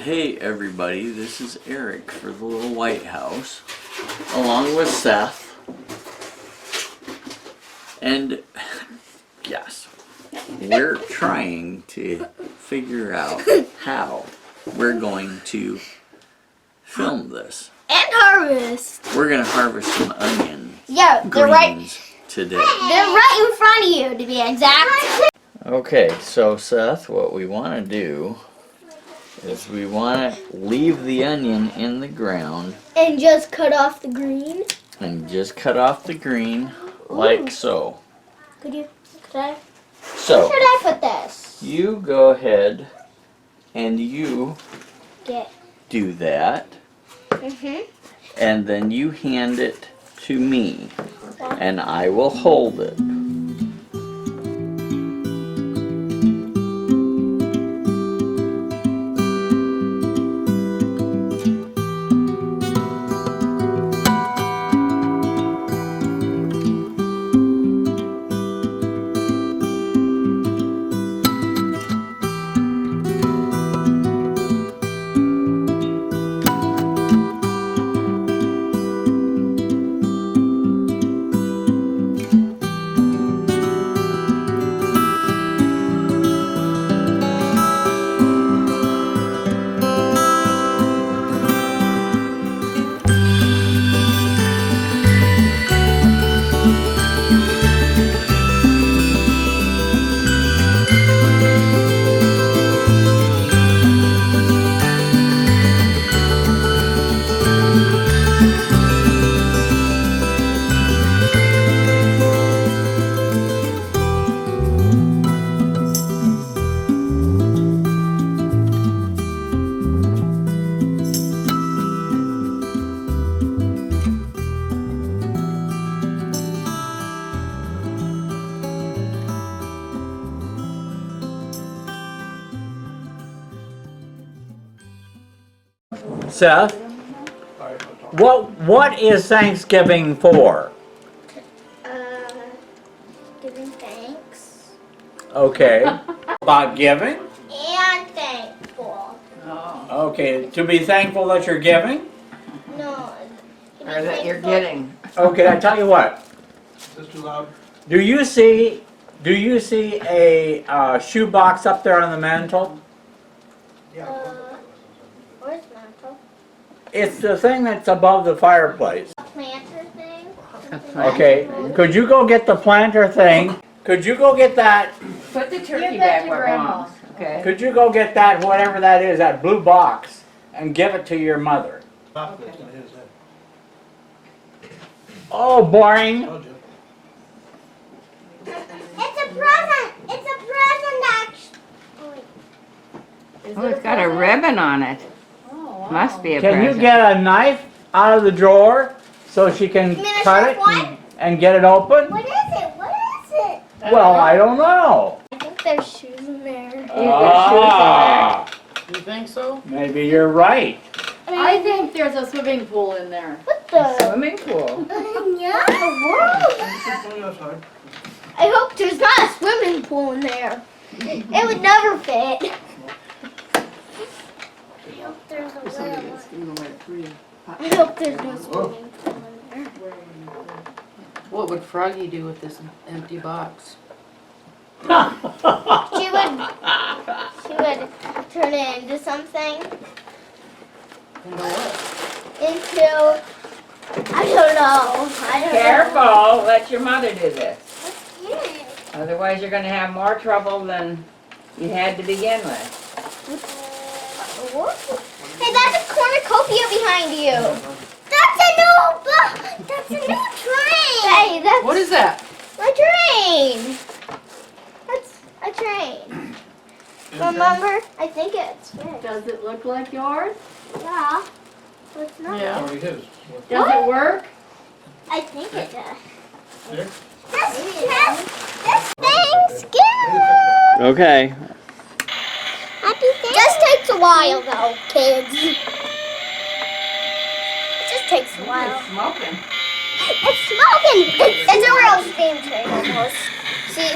Hey everybody, this is Eric for the little Whitehouse, along with Seth. And yes, we're trying to figure out how we're going to film this. And harvest. We're gonna harvest some onion greens today. They're right in front of you, to be exact. Okay, so Seth, what we want to do is we want to leave the onion in the ground and just cut off the green. And just cut off the green like so. Could I? So, Where should I put this? You go ahead and you Get. do that. And then you hand it to me. And I will hold it. Seth, what is Thanksgiving for? Giving thanks. Okay. About giving? And thankful. Oh. Okay, to be thankful that you're giving? No. Or that you're getting. Okay, I tell you what. Is this too loud? Do you see a shoe box up there on the mantle? Where's mantle? It's the thing that's above the fireplace. A planter thing? Okay, could you go get the planter thing? Could you go get that? Put the turkey back where it belongs. Okay. Could you go get that, whatever that is, that blue box, and give it to your mother? Oh, boring. It's a present! It's a present, actually. Oh, it's got a ribbon on it. Must be a Can present. you get a knife out of the drawer so she can cut it and get it open? What is it? What is it? Well, I don't know. I think there's shoes in there. Ah, You think so? maybe you're right. I think there's a swimming pool in there. What the? Swimming pool. Yeah, I hope there's not a swimming pool in there. It would never fit. I hope there's a well. I hope there's no swimming pool in there. What would Froggy do with this empty box? She would turn it into something. Into what? Into, I don't know. Careful, let your mother do this. Yeah. Otherwise you're gonna have more trouble than you had to begin with. Hey, that's a cornucopia behind you. That's a new train. Hey, that's What is that? a train. That's a train. Remember? I think it's fixed. Does it look like yours? Yeah. But it's not. Yeah. Already is. Does it work? I think it does. There? That's Thanksgiving. Okay. Happy Thanksgiving. Just takes a while though, kids. It just takes a while. It's smoking. It's smoking. It's a real steam train almost. See?